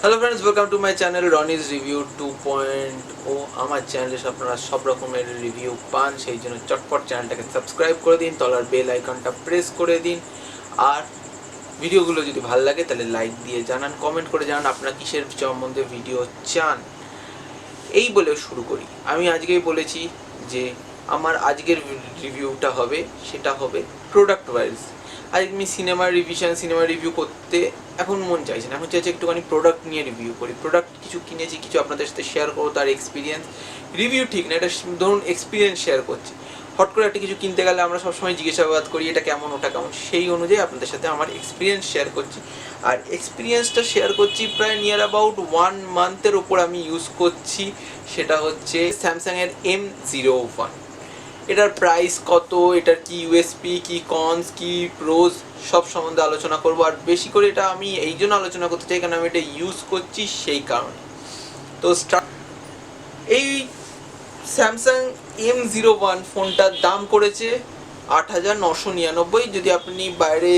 Hello friends, welcome to my channel Ronnie's review 2.0। আমার চ্যানেলে আপনারা সব রকমের রিভিউ পান, সেই জন্য চটপট চ্যানেলটাকে সাবস্ক্রাইব করে দিন, তলার বেল আইকনটা প্রেস করে দিন। আর ভিডিওগুলো যদি ভালো লাগে তাহলে লাইক দিয়ে জানান, কমেন্ট করে জানান আপনারা কিসের সম্বন্ধে ভিডিও চান। এই বলে শুরু করি। আমি আজকেই বলেছি যে আমার আজকের রিভিউটা হবে, সেটা হবে প্রোডাক্ট ওয়াইজ। আজ আমি সিনেমা রিভিউ করতে এখন মন চাইছে না, এখন চাইছে একটুখানি প্রোডাক্ট নিয়ে রিভিউ করি। প্রোডাক্ট কিছু কিনেছি, কিছু আপনাদের সাথে শেয়ার করবো, তার এক্সপিরিয়েন্স। রিভিউ ঠিক না, এটা ধরুন এক্সপিরিয়েন্স শেয়ার করছি। হট করে একটা কিছু কিনতে গেলে আমরা সবসময় জিজ্ঞাসাবাদ করি এটা কেমন, ওটা কেমন, সেই অনুযায়ী আপনাদের সাথে আমার এক্সপিরিয়েন্স শেয়ার করছি। আর এক্সপিরিয়েন্সটা শেয়ার করছি প্রায় নিয়ার অ্যাবাউট 1 মান্থের ওপর আমি ইউজ করছি। সেটা হচ্ছে স্যামসাংয়ের M01। এটার প্রাইস কত, এটার কি ইউএসপি, কি কনস, কি প্রোজ, সব সম্বন্ধে আলোচনা করব। আর বেশি করে এটা আমি এই জন্য আলোচনা করতে চাই কারণ আমি এটা ইউজ করছি সেই কারণে। তো এই স্যামসাং M01 ফোনটার দাম করেছে 8,999। যদি আপনি বাইরে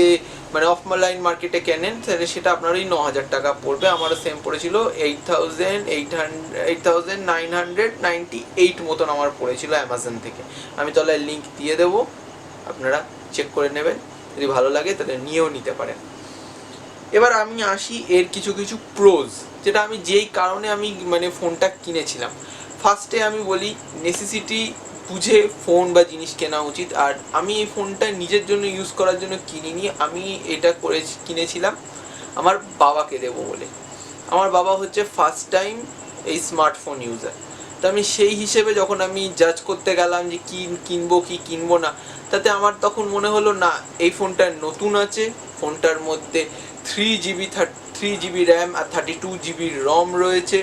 মানে অফ লাইন মার্কেটে কেনেন তাহলে সেটা আপনার ওই 9,000 টাকা পড়বে। আমারও সেম পড়েছিল 8,998 মতন আমার পড়েছিল অ্যামাজন থেকে। আমি তাহলে লিঙ্ক দিয়ে দেবো, আপনারা চেক করে নেবেন, যদি ভালো লাগে তাহলে নিয়েও নিতে পারেন। এবার আমি আসি এর কিছু কিছু প্রোজ, যেটা আমি যেই কারণে আমি মানে ফোনটা কিনেছিলাম। ফার্স্টে আমি বলি নেসেসিটি বুঝে ফোন বা জিনিস কেনা উচিত। আর আমি এই ফোনটা নিজের জন্য ইউজ করার জন্য কিনিনি, আমি এটা কিনেছিলাম আমার বাবাকে দেবো বলে। আমার বাবা হচ্ছে ফার্স্ট টাইম এই স্মার্টফোন ইউজার। তো আমি সেই হিসেবে যখন আমি জাজ করতে গেলাম যে কিনবো কি কিনবো না, তাতে আমার তখন মনে হলো না, এই ফোনটা নতুন আছে, ফোনটার মধ্যে 3GB র্যাম আর 32GB রম রয়েছে,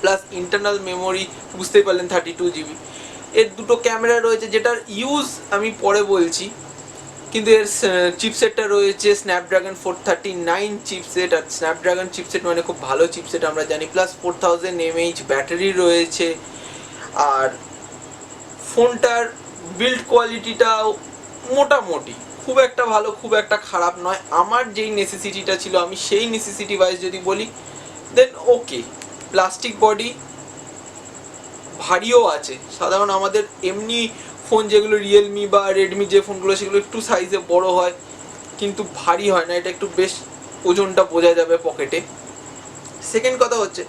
প্লাস ইন্টারনাল মেমোরি বুঝতেই পারলেন 32GB। এর দুটো ক্যামেরা রয়েছে, যেটার ইউজ আমি পরে বলছি। কিন্তু এর চিপসেটটা রয়েছে স্ন্যাপড্রাগন 439 চিপসেট। আর স্ন্যাপড্রাগন চিপসেট মানে খুব ভালো চিপসেট আমরা জানি, প্লাস 4000 mAh ব্যাটারি রয়েছে। আর ফোনটার বিল্ড কোয়ালিটিটাও মোটামুটি, খুব একটা ভালো খুব একটা খারাপ নয়। আমার যেই নেসেসিটিটা ছিল আমি সেই নেসেসিটি ওয়াইজ যদি বলি দেন ওকে। প্লাস্টিক বডি, ভারীও আছে। সাধারণ আমাদের এমনি ফোন যেগুলো রিয়েলমি বা রেডমি যে ফোনগুলো সেগুলো একটু সাইজে বড় হয় কিন্তু ভারী হয় না, এটা একটু বেশ ওজনটা বোঝা যাবে পকেটে। সেকেন্ড কথা হচ্ছে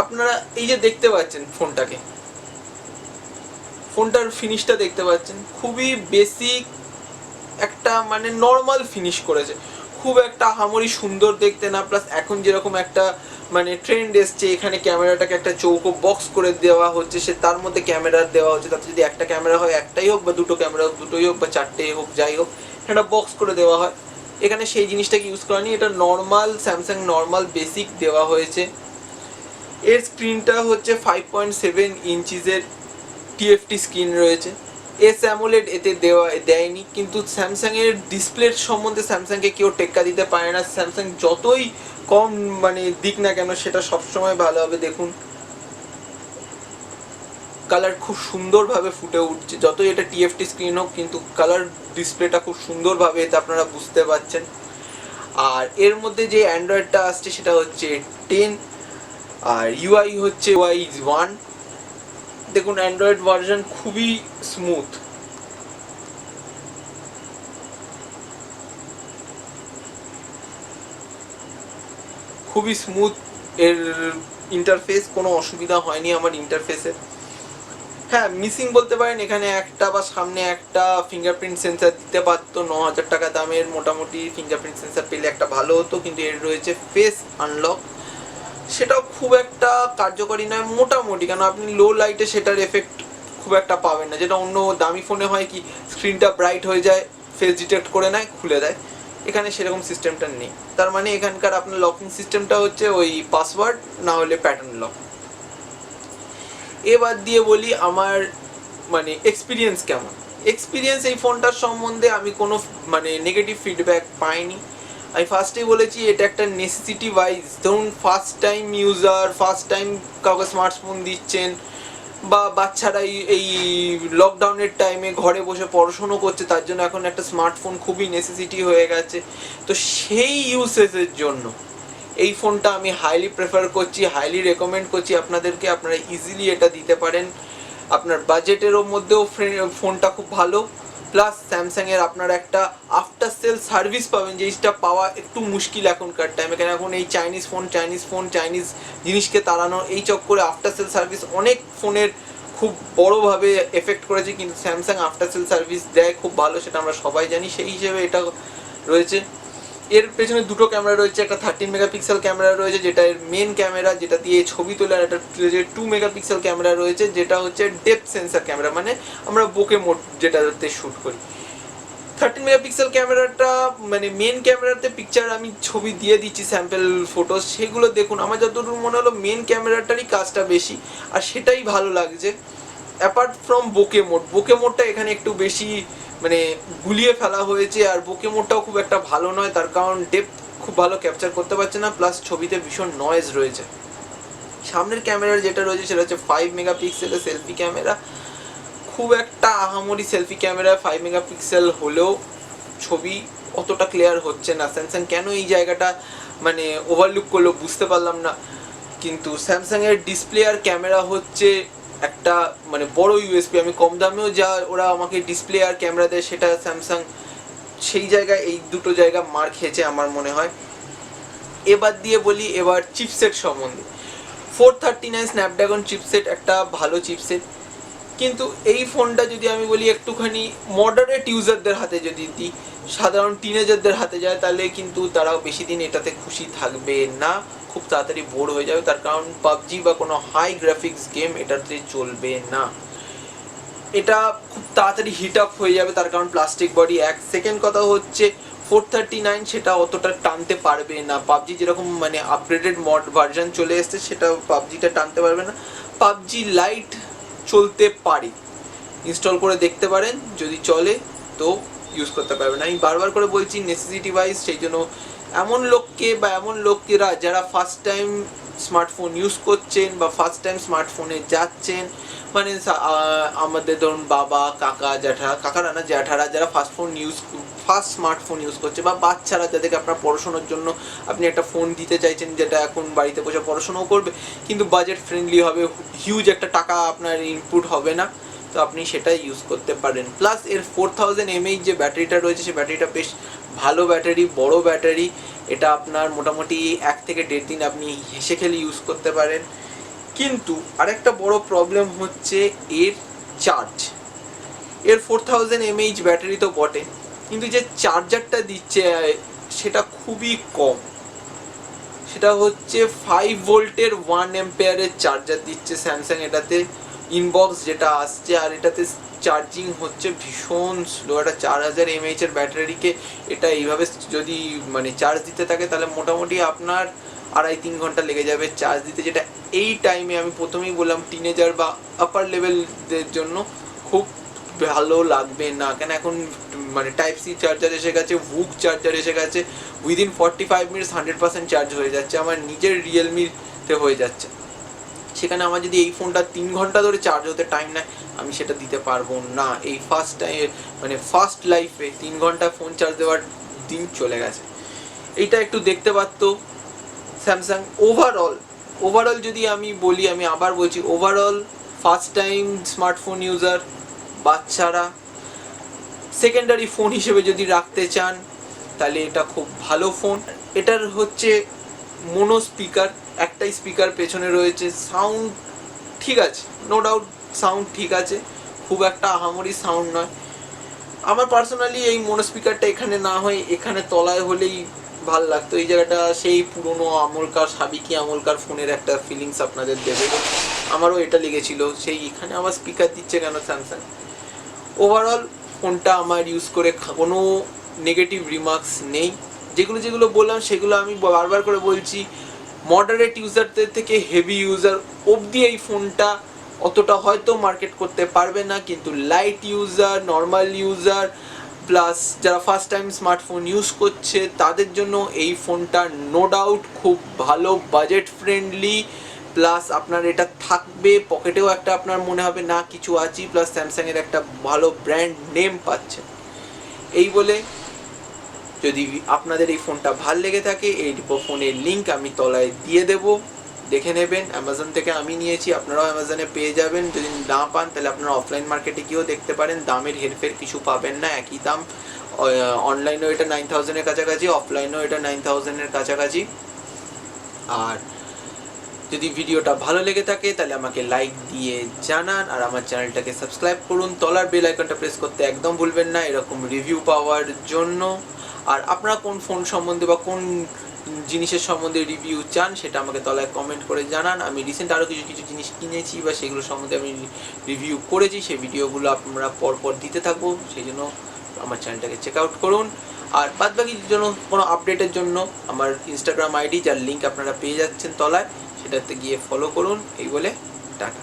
আপনারা এই যে দেখতে পাচ্ছেন ফোনটার ফিনিশটা দেখতে পাচ্ছেন, খুবই বেসিক একটা মানে নর্মাল ফিনিশ করেছে, খুব একটা হামরি সুন্দর দেখতে না। প্লাস এখন যেরকম একটা মানে ট্রেন্ড এসছে, এখানে ক্যামেরাটাকে একটা চৌকো বক্স করে দেওয়া হচ্ছে, সে তার মধ্যে ক্যামেরা দেওয়া হচ্ছে, তাতে যদি একটা ক্যামেরা হয় একটাই হোক, বা দুটো ক্যামেরা হোক দুটোই হোক, বা চারটেই হোক, যাই হোক একটা বক্স করে দেওয়া হয়। এখানে সেই জিনিসটাকে ইউজ করা নিয়ে এটা নর্মাল স্যামসাং নর্মাল বেসিক দেওয়া হয়েছে। এর স্ক্রিনটা হচ্ছে 5.7 ইঞ্চিসের টিএফটি স্ক্রিন রয়েছে। এস অ্যামোলেড এতে দেয়নি, কিন্তু স্যামসাংয়ের ডিসপ্লের সম্বন্ধে স্যামসাংকে কেউ টেক্কা দিতে পারে না। স্যামসাং যতই কম মানে দিক না কেন সেটা সবসময় ভালো হবে। দেখুন কালার খুব সুন্দরভাবে ফুটে উঠছে, যতই এটা টিএফটি স্ক্রিন হোক কিন্তু কালার ডিসপ্লেটা খুব সুন্দরভাবে এতে আপনারা বুঝতে পারছেন। আর এর মধ্যে যে অ্যান্ড্রয়েডটা আসছে সেটা হচ্ছে 10, আর ইউআই হচ্ছে UI1। দেখুন অ্যান্ড্রয়েড ভার্সন খুবই স্মুথ, খুবই স্মুথ এর ইন্টারফেস, কোনো অসুবিধা হয়নি আমার ইন্টারফেসে। হ্যাঁ, মিসিং বলতে পারেন এখানে একটা বা সামনে একটা ফিঙ্গারপ্রিন্ট সেন্সার দিতে পারতো। 9,000 টাকা দামের মোটামুটি ফিঙ্গারপ্রিন্ট সেন্সার পেলে একটা ভালো হতো, কিন্তু এর রয়েছে ফেস আনলক, সেটাও খুব একটা কার্যকরী নয় মোটামুটি, কারণ আপনি লো লাইটে সেটার এফেক্ট খুব একটা পাবেন না, যেটা অন্য দামি ফোনে হয় কি স্ক্রিনটা ব্রাইট হয়ে যায়, ফেস ডিটেক্ট করে নেয়, খুলে দেয়। এখানে সেরকম সিস্টেমটা নেই। তার মানে এখানকার আপনার লকিং সিস্টেমটা হচ্ছে ওই পাসওয়ার্ড না হলে প্যাটার্ন লক। এবার দিয়ে বলি আমার মানে এক্সপিরিয়েন্স কেমন। এক্সপিরিয়েন্স এই ফোনটার সম্বন্ধে আমি কোনো মানে নেগেটিভ ফিডব্যাক পাইনি। আমি ফার্স্টেই বলেছি এটা একটা নেসেসিটি ওয়াইজ, ধরুন first time user, first time কাউকে স্মার্টফোন দিচ্ছেন, বা বাচ্চারা এই লকডাউনের টাইমে ঘরে বসে পড়াশুনো করছে, তার জন্য এখন একটা স্মার্টফোন খুবই নেসেসিটি হয়ে গেছে। তো সেই ইউসেজের জন্য এই ফোনটা আমি হাইলি প্রেফার করছি, হাইলি রেকমেন্ড করছি আপনাদেরকে। আপনারা ইজিলি এটা দিতে পারেন, আপনার বাজেটেরও মধ্যেও ফোনটা খুব ভালো। প্লাস স্যামসাংয়ের আপনারা একটা আফটার সেল সার্ভিস পাবেন, যেটা পাওয়া একটু মুশকিল এখনকার টাইমে, কেন এখন এই চাইনিজ জিনিসকে তাড়ানো, এই চক্করে আফটার সেল সার্ভিস অনেক ফোনের খুব বড়োভাবে এফেক্ট করেছে, কিন্তু স্যামসাং আফটার সেল সার্ভিস দেয় খুব ভালো, সেটা আমরা সবাই জানি। সেই হিসেবে এটা রয়েছে। এর পেছনে দুটো ক্যামেরা রয়েছে, একটা 13 মেগাপিক্সেল ক্যামেরা রয়েছে যেটা এর মেন ক্যামেরা, যেটা দিয়ে ছবি তোলে, আর একটা 2 মেগাপিক্সেল ক্যামেরা রয়েছে যেটা হচ্ছে ডেপথ সেন্সার ক্যামেরা, মানে আমরা বোকে মোড যেটাতে শ্যুট করি। 13 মেগাপিক্সেল ক্যামেরাটা মানে মেন ক্যামেরাতে পিকচার আমি ছবি দিয়ে দিচ্ছি, স্যাম্পল ফটোস, সেগুলো দেখুন। আমার যতদূর মনে হলো মেন ক্যামেরাটারই কাজটা বেশি, আর সেটাই ভালো লাগছে। অ্যাপার্ট ফ্রম বোকে মোডটা এখানে একটু বেশি মানে গুলিয়ে ফেলা হয়েছে, আর বোকে মোডটাও খুব একটা ভালো নয়, তার কারণ ডেপথ খুব ভালো ক্যাপচার করতে পারছে না, প্লাস ছবিতে ভীষণ নয়েজ রয়েছে। সামনের ক্যামেরার যেটা রয়েছে সেটা হচ্ছে 5 মেগাপিক্সেলের সেলফি ক্যামেরা, খুব একটা আহামরি সেলফি ক্যামেরা 5 মেগাপিক্সেল হলেও ছবি অতটা ক্লিয়ার হচ্ছে না। স্যামসাং কেন এই জায়গাটা মানে ওভারলুক করলো বুঝতে পারলাম না, কিন্তু স্যামসাংয়ের ডিসপ্লে আর ক্যামেরা হচ্ছে একটা মানে বড় ইউএসপি। আমি কম দামেও যা ওরা আমাকে ডিসপ্লে আর ক্যামেরা দেয়, সেটা স্যামসাং সেই জায়গায় এই দুটো জায়গা মার খেয়েছে আমার মনে হয়। এবার দিয়ে বলি এবার চিপসেট সম্বন্ধে। 439 স্ন্যাপড্রাগন চিপসেট একটা ভালো চিপসেট, কিন্তু এই ফোনটা যদি আমি বলি একটুখানি মডারেট ইউজারদের হাতে যদি দিই, সাধারণ টিনেজারদের হাতে যায়, তাহলে কিন্তু তারাও বেশি দিন এটাতে খুশি থাকবে না, খুব তাড়াতাড়ি বোর হয়ে যাবে, তার কারণ পাবজি বা কোনো হাই গ্রাফিক্স গেম এটাতে চলবে না, এটা খুব তাড়াতাড়ি হিট আপ হয়ে যাবে, তার কারণ প্লাস্টিক বডি। এক সেকেন্ড কথা হচ্ছে 439 সেটা অতটা টানতে পারবে না, পাবজি যেরকম মানে আপগ্রেডেড মড ভার্সন চলে এসছে, সেটা পাবজিটা টানতে পারবে না। পাবজি লাইট চলতে পারে, ইনস্টল করে দেখতে পারেন, যদি চলে তো ইউজ করতে পারবেন। আমি বারবার করে বলছি নেসেসিটি ওয়াইজ, সেই জন্য এমন লোককে বা এমন লোকেরা যারা ফার্স্ট টাইম স্মার্টফোন ইউজ করছেন বা ফার্স্ট টাইম স্মার্টফোনে যাচ্ছেন, মানে আমাদের ধরুন বাবা কাকা কাকারা না জ্যাঠারা, যারা ফার্স্ট স্মার্টফোন ইউজ করছে, বা বাচ্চারা যাদেরকে আপনার পড়াশোনার জন্য আপনি একটা ফোন দিতে চাইছেন, যেটা এখন বাড়িতে বসে পড়াশোনাও করবে কিন্তু বাজেট ফ্রেন্ডলি হবে, হিউজ একটা টাকা আপনার ইনপুট হবে না, তো আপনি সেটাই ইউজ করতে পারেন। প্লাস এর 4000 mAh যে ব্যাটারিটা রয়েছে, সেই ব্যাটারিটা বেশ ভালো ব্যাটারি, বড় ব্যাটারি, এটা আপনার মোটামুটি 1 থেকে 1.5 দিন আপনি হেসে খেলে ইউজ করতে পারেন। কিন্তু আরেকটা বড় প্রবলেম হচ্ছে এর চার্জ। এর 4000 mAh ব্যাটারি তো বটে, কিন্তু যে চার্জারটা দিচ্ছে সেটা খুবই কম, সেটা হচ্ছে 5 ভোল্টের 1 অ্যাম্পিয়ারের চার্জার দিচ্ছে স্যামসাং এটাতে, ইনবক্স যেটা আসছে, আর এটাতে চার্জিং হচ্ছে ভীষণ স্লো। একটা 4000 mAh এর ব্যাটারিকে এটা এইভাবে যদি মানে চার্জ দিতে থাকে, তাহলে মোটামুটি আপনার 2.5-3 ঘন্টা লেগে যাবে চার্জ দিতে, যেটা এই টাইমে আমি প্রথমেই বললাম টিনেজার বা আপার লেভেলদের জন্য খুব ভালো লাগবে না। কেন এখন মানে টাইপ সি চার্জার এসে গেছে, ভুক চার্জার এসে গেছে, উইদিন 45 মিনিটস 100% চার্জ হয়ে যাচ্ছে, আমার নিজের রিয়েলমিতে হয়ে যাচ্ছে। সেখানে আমার যদি এই ফোনটা 3 ঘন্টা ধরে চার্জ হতে টাইম নেয়, আমি সেটা দিতে পারবো না। এই ফার্স্ট লাইফে 3 ঘন্টা ফোন চার্জ দেওয়ার দিন চলে গেছে। এইটা একটু দেখতে পারতো স্যামসাং। ওভারঅল যদি আমি বলি, আমি আবার বলছি, overall first time smartphone user, বাচ্চারা সেকেন্ডারি ফোন হিসেবে যদি রাখতে চান, তাহলে এটা খুব ভালো ফোন। এটার হচ্ছে মোনো স্পিকার, একটাই স্পিকার পেছনে রয়েছে, সাউন্ড ঠিক আছে, নো ডাউট সাউন্ড ঠিক আছে, খুব একটা আহামরি সাউন্ড নয়। আমার পার্সোনালি এই মোনো স্পিকারটা এখানে না হয় এখানে তলায় হলেই ভাল লাগতো, এই জায়গাটা সেই পুরনো আমলকার সাবিকি আমলকার ফোনের একটা ফিলিংস আপনাদের দেবে, আমারও এটা লেগেছিল, সেই এখানে আমার স্পিকার দিচ্ছে কেন স্যামসাং। ওভারঅল ফোনটা আমার ইউজ করে কোনো নেগেটিভ রিমার্কস নেই, যেগুলো বললাম সেগুলো আমি বারবার করে বলছি, মডারেট ইউজারদের থেকে হেভি ইউজার অবধি এই ফোনটা অতটা হয়তো মার্কেট করতে পারবে না, কিন্তু light user, normal user, plus যারা ফার্স্ট টাইম স্মার্টফোন ইউজ করছে তাদের জন্য এই ফোনটা নো ডাউট খুব ভালো, বাজেট ফ্রেন্ডলি, প্লাস আপনার এটা থাকবে পকেটেও, একটা আপনার মনে হবে না কিছু আছে, প্লাস স্যামসাংয়ের একটা ভালো ব্র্যান্ড নেম পাচ্ছে। এই বলে যদি আপনাদের এই ফোনটা ভাল লেগে থাকে, এই ফোনের লিঙ্ক আমি তলায় দিয়ে দেব, দেখে নেবেন। অ্যামাজন থেকে আমি নিয়েছি, আপনারাও অ্যামাজনে পেয়ে যাবেন। যদি না পান তাহলে আপনারা অফলাইন মার্কেটে গিয়েও দেখতে পারেন, দামের হেরফের কিছু পাবেন না, একই দাম। অনলাইনেও এটা 9000-এর কাছাকাছি, অফলাইনেও এটা 9000-এর কাছাকাছি। আর যদি ভিডিওটা ভালো লেগে থাকে তাহলে আমাকে লাইক দিয়ে জানান, আর আমার চ্যানেলটাকে সাবস্ক্রাইব করুন। তলার বেল আইকনটা প্রেস করতে একদম ভুলবেন না এরকম রিভিউ পাওয়ার জন্য। আর আপনারা কোন ফোন সম্বন্ধে বা কোন জিনিসের সম্বন্ধে রিভিউ চান সেটা আমাকে তলায় কমেন্ট করে জানান। আমি রিসেন্ট আরও কিছু কিছু জিনিস কিনেছি বা সেগুলো সম্বন্ধে আমি রিভিউ করেছি, সেই ভিডিওগুলো আমরা পরপর দিতে থাকবো, সেই জন্য আমার চ্যানেলটাকে চেক আউট করুন। আর বাদবাকির জন্য কোনো আপডেটের জন্য আমার ইনস্টাগ্রাম আইডি, যার লিঙ্ক আপনারা পেয়ে যাচ্ছেন তলায়, সেটাতে গিয়ে ফলো করুন। এই বলে টাটা।